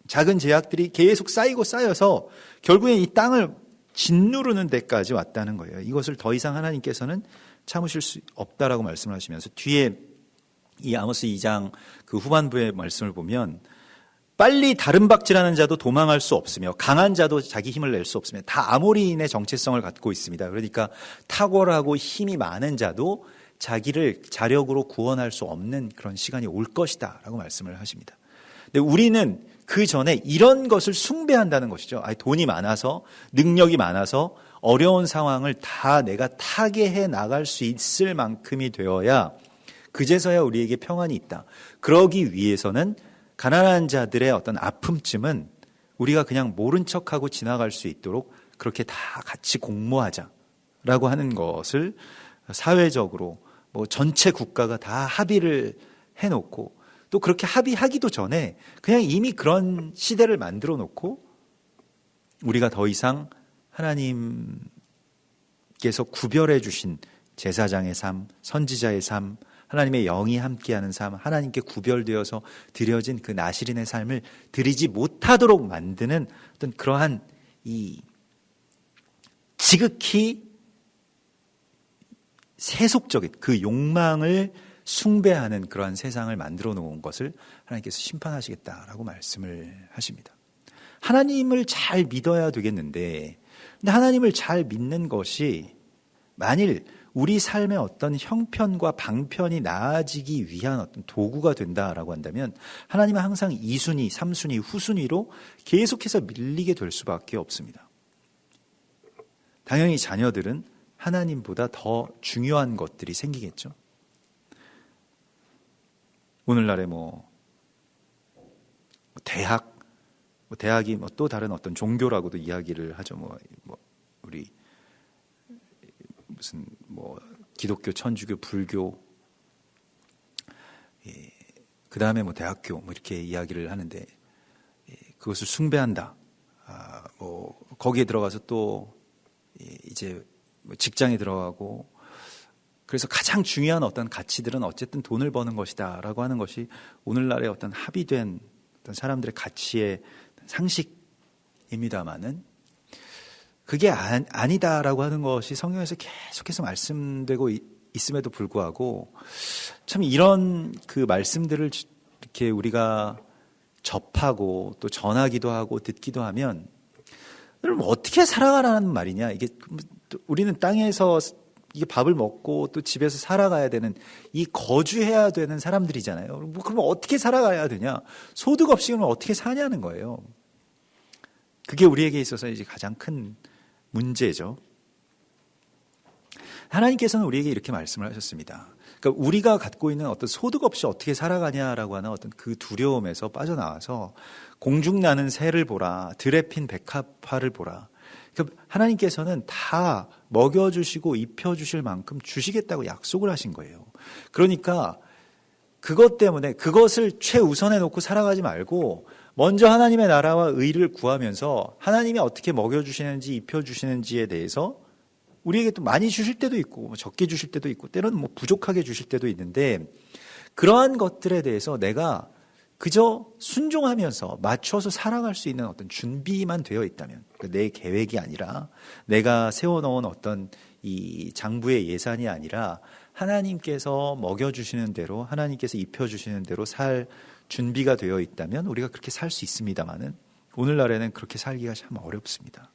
작은 죄악들이 계속 쌓이고 쌓여서 결국엔 이 땅을 짓누르는 데까지 왔다는 거예요. 이것을 더 이상 하나님께서는 참으실 수 없다라고 말씀을 하시면서 뒤에 이 아모스 2장 그 후반부의 말씀을 보면 빨리 다름박질하는 자도 도망할 수 없으며 강한 자도 자기 힘을 낼 수 없으며 다 아모리인의 정체성을 갖고 있습니다. 그러니까 탁월하고 힘이 많은 자도 자기를 자력으로 구원할 수 없는 그런 시간이 올 것이다 라고 말씀을 하십니다. 근데 우리는 그 전에 이런 것을 숭배한다는 것이죠. 돈이 많아서, 능력이 많아서 어려운 상황을 다 내가 타개해 나갈 수 있을 만큼이 되어야 그제서야 우리에게 평안이 있다. 그러기 위해서는 가난한 자들의 어떤 아픔쯤은 우리가 그냥 모른 척하고 지나갈 수 있도록 그렇게 다 같이 공모하자라고 하는 것을 사회적으로 뭐 전체 국가가 다 합의를 해놓고, 또 그렇게 합의하기도 전에 그냥 이미 그런 시대를 만들어 놓고 우리가 더 이상 하나님께서 구별해 주신 제사장의 삶, 선지자의 삶, 하나님의 영이 함께하는 삶, 하나님께 구별되어서 드려진 그 나실인의 삶을 드리지 못하도록 만드는 어떤 그러한 이 지극히 세속적인 그 욕망을 숭배하는 그러한 세상을 만들어 놓은 것을 하나님께서 심판하시겠다라고 말씀을 하십니다. 하나님을 잘 믿어야 되겠는데, 근데 하나님을 잘 믿는 것이 만일 우리 삶의 어떤 형편과 방편이 나아지기 위한 어떤 도구가 된다라고 한다면 하나님은 항상 2순위, 3순위, 후순위로 계속해서 밀리게 될 수밖에 없습니다. 당연히 자녀들은 하나님보다 더 중요한 것들이 생기겠죠. 오늘날에 대학이 또 다른 어떤 종교라고도 이야기를 하죠. 우리 무슨 기독교, 천주교, 불교, 그 다음에 대학교 이렇게 이야기를 하는데, 그것을 숭배한다. 거기에 들어가서 또 이제 직장에 들어가고, 그래서 가장 중요한 어떤 가치들은 어쨌든 돈을 버는 것이다라고 하는 것이 오늘날의 어떤 합의된 어떤 사람들의 가치의 상식입니다만은, 그게 아니다라고 하는 것이 성경에서 계속해서 말씀되고 있음에도 불구하고 참 이런 그 말씀들을 이렇게 우리가 접하고 또 전하기도 하고 듣기도 하면, 그럼 어떻게 살아가라는 말이냐? 이게 우리는 땅에서 이게 밥을 먹고 또 집에서 살아가야 되는, 이 거주해야 되는 사람들이잖아요. 그러면 어떻게 살아가야 되냐? 소득 없이 그러면 어떻게 사냐는 거예요. 그게 우리에게 있어서 이제 가장 큰 문제죠. 하나님께서는 우리에게 이렇게 말씀을 하셨습니다. 그러니까 우리가 갖고 있는 어떤 소득 없이 어떻게 살아가냐라고 하는 어떤 그 두려움에서 빠져나와서 공중나는 새를 보라, 들에 핀 백합화를 보라. 그러니까 하나님께서는 다 먹여주시고 입혀주실 만큼 주시겠다고 약속을 하신 거예요. 그러니까 그것 때문에 그것을 최우선에 놓고 살아가지 말고 먼저 하나님의 나라와 의를 구하면서 하나님이 어떻게 먹여주시는지 입혀주시는지에 대해서 우리에게 또 많이 주실 때도 있고 적게 주실 때도 있고 때로는 부족하게 주실 때도 있는데, 그러한 것들에 대해서 내가 그저 순종하면서 맞춰서 살아갈 수 있는 어떤 준비만 되어 있다면, 내 계획이 아니라 내가 세워놓은 어떤 이 장부의 예산이 아니라 하나님께서 먹여주시는 대로, 하나님께서 입혀주시는 대로 살 준비가 되어 있다면 우리가 그렇게 살 수 있습니다만은 오늘날에는 그렇게 살기가 참 어렵습니다.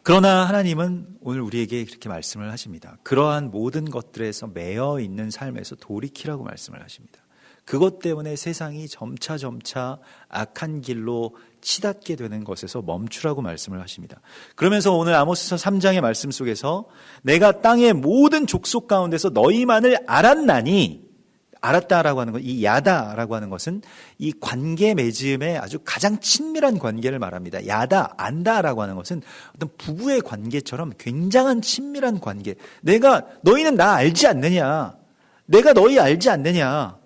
그러나 하나님은 오늘 우리에게 그렇게 말씀을 하십니다. 그러한 모든 것들에서 매여 있는 삶에서 돌이키라고 말씀을 하십니다. 그것 때문에 세상이 점차 악한 길로 치닫게 되는 것에서 멈추라고 말씀을 하십니다. 그러면서 오늘 아모스서 3장의 말씀 속에서 내가 땅의 모든 족속 가운데서 너희만을 알았나니, 알았다라고 하는 것, 이 야다라고 하는 것은 이 관계 맺음의 아주 가장 친밀한 관계를 말합니다. 야다, 안다라고 하는 것은 어떤 부부의 관계처럼 굉장한 친밀한 관계. 너희는 나 알지 않느냐? 내가 너희 알지 않느냐?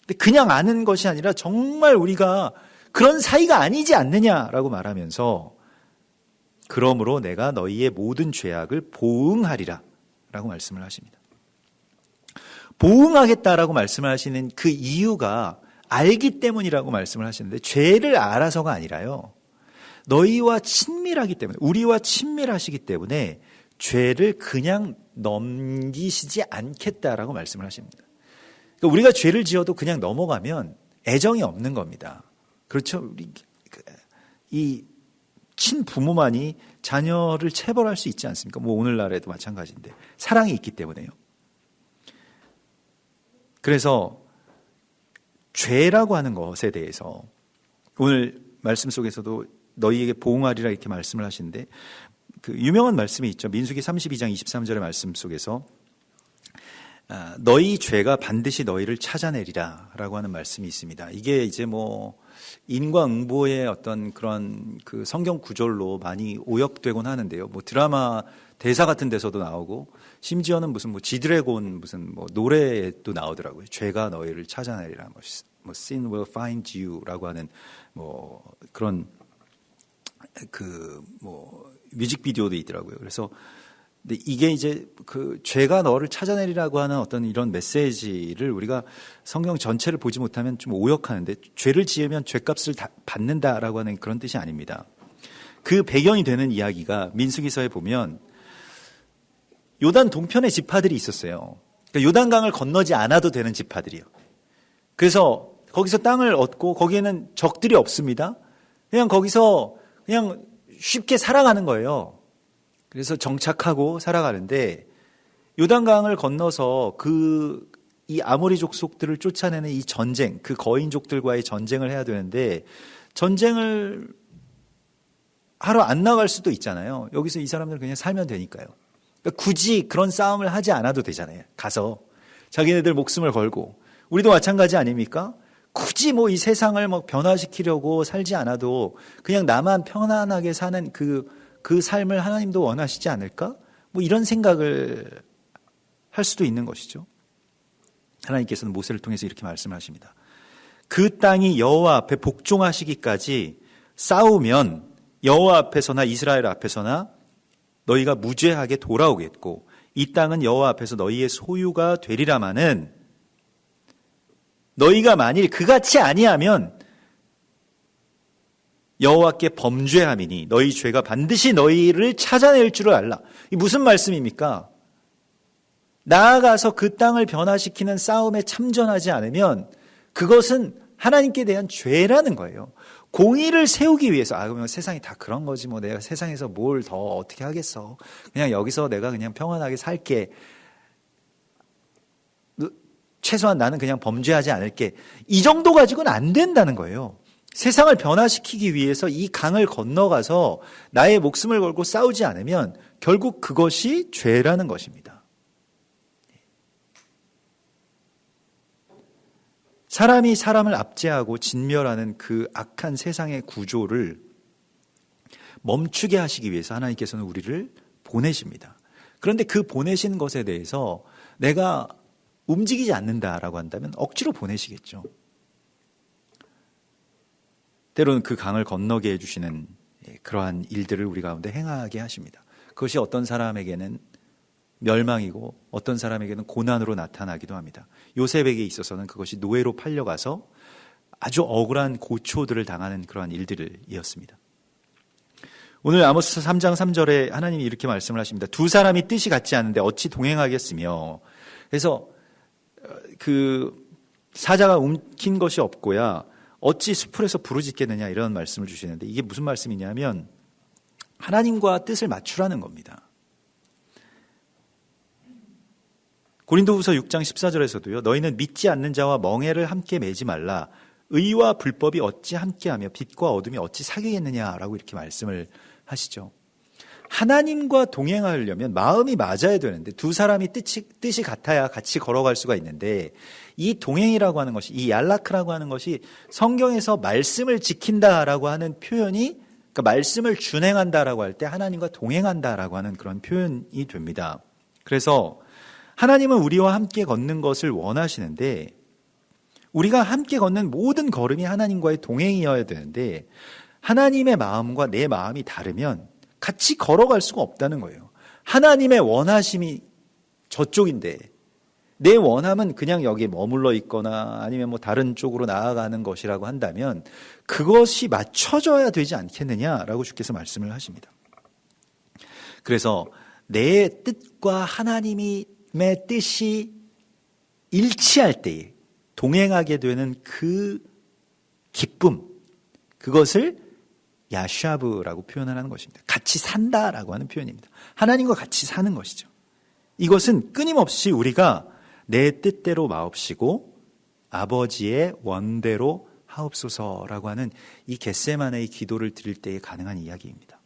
근데 그냥 아는 것이 아니라 정말 우리가 그런 사이가 아니지 않느냐라고 말하면서, 그러므로 내가 너희의 모든 죄악을 보응하리라 라고 말씀을 하십니다. 보응하겠다라고 말씀을 하시는 그 이유가 알기 때문이라고 말씀을 하시는데, 죄를 알아서가 아니라요, 너희와 친밀하기 때문에, 우리와 친밀하시기 때문에 죄를 그냥 넘기시지 않겠다라고 말씀을 하십니다. 그러니까 우리가 죄를 지어도 그냥 넘어가면 애정이 없는 겁니다. 그렇죠? 이 친부모만이 자녀를 체벌할 수 있지 않습니까? 오늘날에도 마찬가지인데, 사랑이 있기 때문에요. 그래서 죄라고 하는 것에 대해서 오늘 말씀 속에서도 너희에게 보응하리라 이렇게 말씀을 하시는데, 그 유명한 말씀이 있죠. 민수기 32장 23절의 말씀 속에서 너희 죄가 반드시 너희를 찾아내리라 라고 하는 말씀이 있습니다. 이게 이제 뭐 인과응보의 어떤 그런 그 성경 구절로 많이 오역되곤 하는데요. 뭐 드라마 대사 같은 데서도 나오고, 심지어는 무슨 뭐 지드래곤 무슨 뭐 노래도 나오더라고요. 죄가 너희를 찾아내리라, 뭐 sin will find you라고 하는 뭐 그런 그 뭐 뮤직비디오도 있더라고요. 그래서 근데 이게 이제 그 죄가 너를 찾아내리라고 하는 어떤 이런 메시지를 우리가 성경 전체를 보지 못하면 좀 오역하는데, 죄를 지으면 죄값을 받는다라고 하는 그런 뜻이 아닙니다. 그 배경이 되는 이야기가 민수기서에 보면 요단 동편의 지파들이 있었어요. 그러니까 요단강을 건너지 않아도 되는 지파들이요. 그래서 거기서 땅을 얻고 거기에는 적들이 없습니다. 그냥 거기서 그냥 쉽게 살아가는 거예요. 그래서 정착하고 살아가는데, 요단강을 건너서 이 아모리 족속들을 쫓아내는 이 전쟁, 그 거인족들과의 전쟁을 해야 되는데, 전쟁을 하러 안 나갈 수도 있잖아요. 여기서 이 사람들 그냥 살면 되니까요. 그러니까 굳이 그런 싸움을 하지 않아도 되잖아요. 가서 자기네들 목숨을 걸고. 우리도 마찬가지 아닙니까? 굳이 뭐 이 세상을 뭐 변화시키려고 살지 않아도 그냥 나만 편안하게 사는 그 삶을 하나님도 원하시지 않을까? 뭐 이런 생각을 할 수도 있는 것이죠. 하나님께서는 모세를 통해서 이렇게 말씀하십니다. 그 땅이 여호와 앞에 복종하시기까지 싸우면 여호와 앞에서나 이스라엘 앞에서나 너희가 무죄하게 돌아오겠고, 이 땅은 여호와 앞에서 너희의 소유가 되리라마는, 너희가 만일 그같이 아니하면 여호와께 범죄함이니 너희 죄가 반드시 너희를 찾아낼 줄을 알라. 이 무슨 말씀입니까? 나아가서 그 땅을 변화시키는 싸움에 참전하지 않으면 그것은 하나님께 대한 죄라는 거예요. 공의를 세우기 위해서, 그러면 세상이 다 그런 거지 뭐 내가 세상에서 뭘 더 어떻게 하겠어. 그냥 여기서 내가 그냥 평안하게 살게. 최소한 나는 그냥 범죄하지 않을게. 이 정도 가지고는 안 된다는 거예요. 세상을 변화시키기 위해서 이 강을 건너가서 나의 목숨을 걸고 싸우지 않으면 결국 그것이 죄라는 것입니다. 사람이 사람을 압제하고 진멸하는 그 악한 세상의 구조를 멈추게 하시기 위해서 하나님께서는 우리를 보내십니다. 그런데 그 보내신 것에 대해서 내가 움직이지 않는다라고 한다면 억지로 보내시겠죠. 때로는 그 강을 건너게 해주시는 그러한 일들을 우리 가운데 행하게 하십니다. 그것이 어떤 사람에게는 멸망이고 어떤 사람에게는 고난으로 나타나기도 합니다. 요셉에게 있어서는 그것이 노예로 팔려가서 아주 억울한 고초들을 당하는 그러한 일들이었습니다. 오늘 아모스서 3장 3절에 하나님이 이렇게 말씀을 하십니다. 두 사람이 뜻이 같지 않은데 어찌 동행하겠으며. 그래서 그 사자가 움킨 것이 없고야 어찌 수풀에서 부르짖겠느냐, 이런 말씀을 주시는데, 이게 무슨 말씀이냐면 하나님과 뜻을 맞추라는 겁니다. 고린도후서 6장 14절에서도요. 너희는 믿지 않는 자와 멍에를 함께 매지 말라. 의와 불법이 어찌 함께하며 빛과 어둠이 어찌 사귀겠느냐라고 이렇게 말씀을 하시죠. 하나님과 동행하려면 마음이 맞아야 되는데, 두 사람이 뜻이 같아야 같이 걸어갈 수가 있는데, 이 동행이라고 하는 것이, 이 얄라크라고 하는 것이 성경에서 말씀을 지킨다라고 하는 표현이, 그러니까 말씀을 준행한다라고 할 때 하나님과 동행한다라고 하는 그런 표현이 됩니다. 그래서 하나님은 우리와 함께 걷는 것을 원하시는데, 우리가 함께 걷는 모든 걸음이 하나님과의 동행이어야 되는데, 하나님의 마음과 내 마음이 다르면 같이 걸어갈 수가 없다는 거예요. 하나님의 원하심이 저쪽인데 내 원함은 그냥 여기에 머물러 있거나 아니면 뭐 다른 쪽으로 나아가는 것이라고 한다면 그것이 맞춰져야 되지 않겠느냐라고 주께서 말씀을 하십니다. 그래서 내 뜻과 하나님의 뜻이 일치할 때에 동행하게 되는 그 기쁨, 그것을 야샤브라고 표현하는 것입니다. 같이 산다라고 하는 표현입니다. 하나님과 같이 사는 것이죠. 이것은 끊임없이 우리가 내 뜻대로 마옵시고 아버지의 원대로 하옵소서라고 하는 이 겟세마네의 기도를 드릴 때에 가능한 이야기입니다.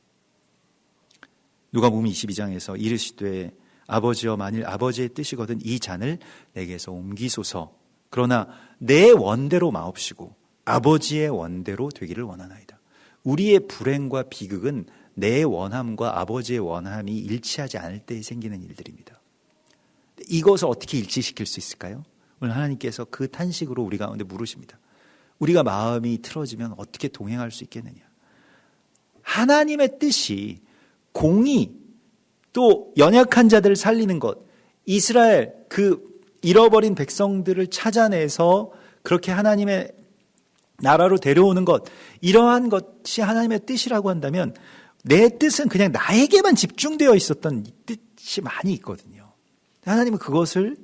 누가복음 22장에서 이르시되 아버지여 만일 아버지의 뜻이거든 이 잔을 내게서 옮기소서. 그러나 내 원대로 마옵시고 아버지의 원대로 되기를 원하나이다. 우리의 불행과 비극은 내 원함과 아버지의 원함이 일치하지 않을 때에 생기는 일들입니다. 이것을 어떻게 일치시킬 수 있을까요? 오늘 하나님께서 그 탄식으로 우리 가운데 물으십니다. 우리가 마음이 틀어지면 어떻게 동행할 수 있겠느냐? 하나님의 뜻이 공의, 또 연약한 자들을 살리는 것, 이스라엘 그 잃어버린 백성들을 찾아내서 그렇게 하나님의 나라로 데려오는 것, 이러한 것이 하나님의 뜻이라고 한다면 내 뜻은 그냥 나에게만 집중되어 있었던 뜻이 많이 있거든요. 하나님은 그것을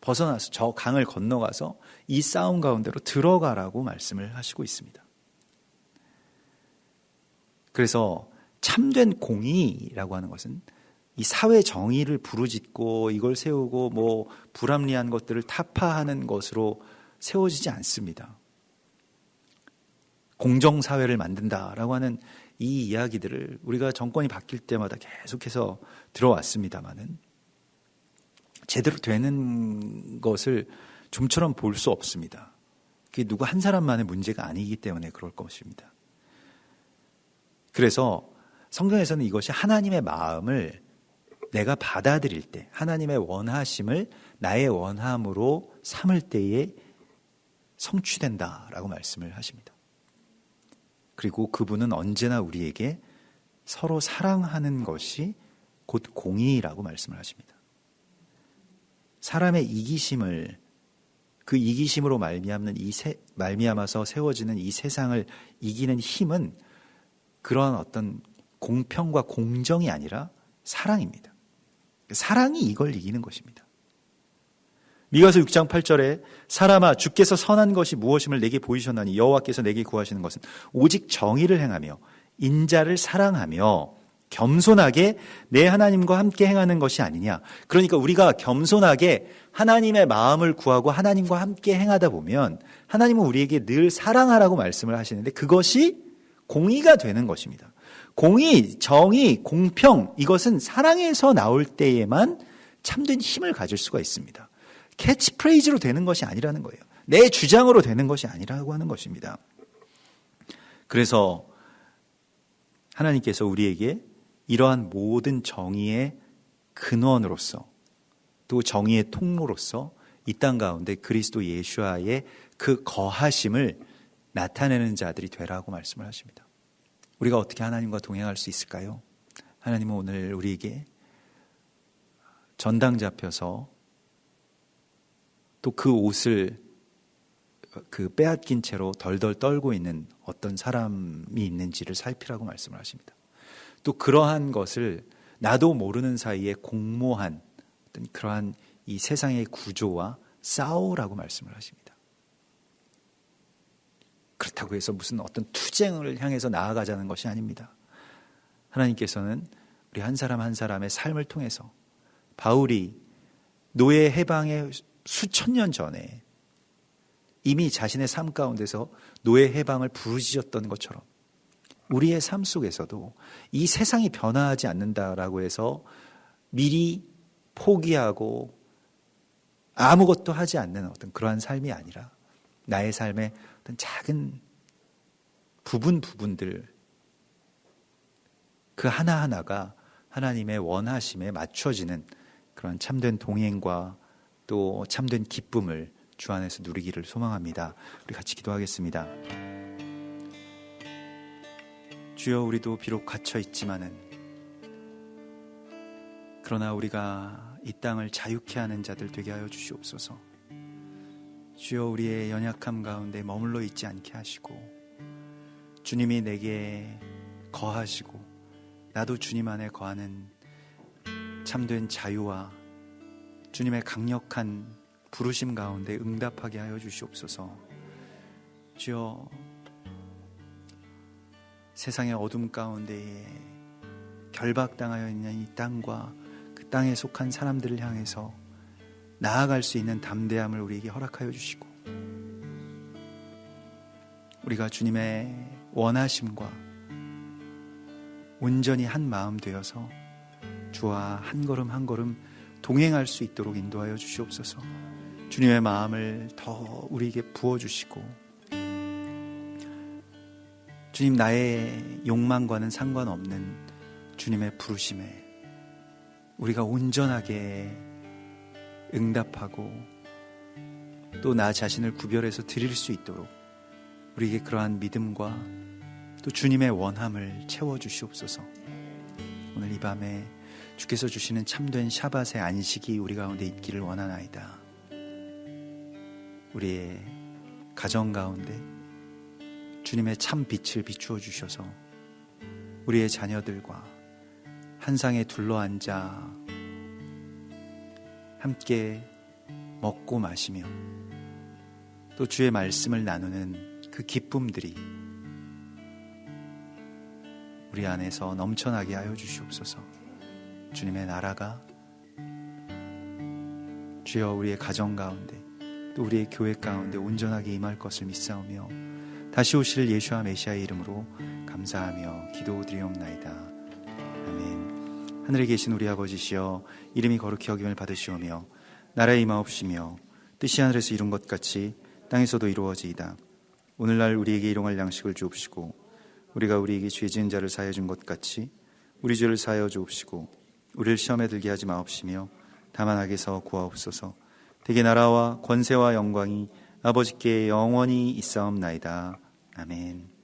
벗어나서 저 강을 건너가서 이 싸움 가운데로 들어가라고 말씀을 하시고 있습니다. 그래서 참된 공의라고 하는 것은 이 사회 정의를 부르짖고 이걸 세우고 뭐 불합리한 것들을 타파하는 것으로 세워지지 않습니다. 공정사회를 만든다라고 하는 이 이야기들을 우리가 정권이 바뀔 때마다 계속해서 들어왔습니다만은 제대로 되는 것을 좀처럼 볼 수 없습니다. 그게 누구 한 사람만의 문제가 아니기 때문에 그럴 것입니다. 그래서 성경에서는 이것이 하나님의 마음을 내가 받아들일 때, 하나님의 원하심을 나의 원함으로 삼을 때에 성취된다라고 말씀을 하십니다. 그리고 그분은 언제나 우리에게 서로 사랑하는 것이 곧 공의라고 말씀을 하십니다. 사람의 이기심을, 그 이기심으로 말미암아서 세워지는 이 세상을 이기는 힘은 그런 어떤 공평과 공정이 아니라 사랑입니다. 사랑이 이걸 이기는 것입니다. 미가서 6장 8절에 사람아 주께서 선한 것이 무엇임을 내게 보이셨나니 여호와께서 내게 구하시는 것은 오직 정의를 행하며 인자를 사랑하며 겸손하게 내 하나님과 함께 행하는 것이 아니냐. 그러니까 우리가 겸손하게 하나님의 마음을 구하고 하나님과 함께 행하다 보면 하나님은 우리에게 늘 사랑하라고 말씀을 하시는데 그것이 공의가 되는 것입니다. 공의, 정의, 공평, 이것은 사랑에서 나올 때에만 참된 힘을 가질 수가 있습니다. 캐치프레이즈로 되는 것이 아니라는 거예요. 내 주장으로 되는 것이 아니라고 하는 것입니다. 그래서 하나님께서 우리에게 이러한 모든 정의의 근원으로서 또 정의의 통로로서 이 땅 가운데 그리스도 예수와의 그 거하심을 나타내는 자들이 되라고 말씀을 하십니다. 우리가 어떻게 하나님과 동행할 수 있을까요? 하나님은 오늘 우리에게 전당 잡혀서 또 그 옷을 빼앗긴 채로 덜덜 떨고 있는 어떤 사람이 있는지를 살피라고 말씀을 하십니다. 또 그러한 것을 나도 모르는 사이에 공모한 어떤 그러한 이 세상의 구조와 싸우라고 말씀을 하십니다. 그렇다고 해서 무슨 어떤 투쟁을 향해서 나아가자는 것이 아닙니다. 하나님께서는 우리 한 사람 한 사람의 삶을 통해서 바울이 노예 해방의 수천 년 전에 이미 자신의 삶 가운데서 노예 해방을 부르짖었던 것처럼 우리의 삶 속에서도 이 세상이 변화하지 않는다라고 해서 미리 포기하고 아무것도 하지 않는 어떤 그러한 삶이 아니라 나의 삶의 어떤 작은 부분들 그 하나하나가 하나님의 원하심에 맞춰지는 그런 참된 동행과 또 참된 기쁨을 주 안에서 누리기를 소망합니다. 우리 같이 기도하겠습니다. 주여, 우리도 비록 갇혀 있지만은 그러나 우리가 이 땅을 자유케 하는 자들 되게 하여 주시옵소서. 주여, 우리의 연약함 가운데 머물러 있지 않게 하시고 주님이 내게 거하시고 나도 주님 안에 거하는 참된 자유와 주님의 강력한 부르심 가운데 응답하게 하여 주시옵소서. 주여, 세상의 어둠 가운데에 결박당하여 있는 이 땅과 그 땅에 속한 사람들을 향해서 나아갈 수 있는 담대함을 우리에게 허락하여 주시고, 우리가 주님의 원하심과 온전히 한 마음 되어서 주와 한 걸음 한 걸음 동행할 수 있도록 인도하여 주시옵소서. 주님의 마음을 더 우리에게 부어주시고, 주님, 나의 욕망과는 상관없는 주님의 부르심에 우리가 온전하게 응답하고 또 나 자신을 구별해서 드릴 수 있도록 우리에게 그러한 믿음과 또 주님의 원함을 채워주시옵소서. 오늘 이 밤에 주께서 주시는 참된 샤밧의 안식이 우리 가운데 있기를 원하나이다. 우리의 가정 가운데 주님의 참 빛을 비추어 주셔서 우리의 자녀들과 한 상에 둘러앉아 함께 먹고 마시며 또 주의 말씀을 나누는 그 기쁨들이 우리 안에서 넘쳐나게 하여 주시옵소서. 주님의 나라가 주여 우리의 가정 가운데 또 우리의 교회 가운데 온전하게 임할 것을 믿사오며 다시 오실 예수와 메시아의 이름으로 감사하며 기도드리옵나이다. 아멘. 하늘에 계신 우리 아버지시여, 이름이 거룩히 여김을 받으시오며 나라에 임하옵시며 뜻이 하늘에서 이룬 것 같이 땅에서도 이루어지이다. 오늘날 우리에게 일용할 양식을 주옵시고 우리가 우리에게 죄 지은 자를 사하여 준 것 같이 우리 죄를 사하여 주옵시고 우리를 시험에 들게 하지 마옵시며 다만 악에서 구하옵소서. 대개 나라와 권세와 영광이 아버지께 영원히 있사옵나이다. 아멘.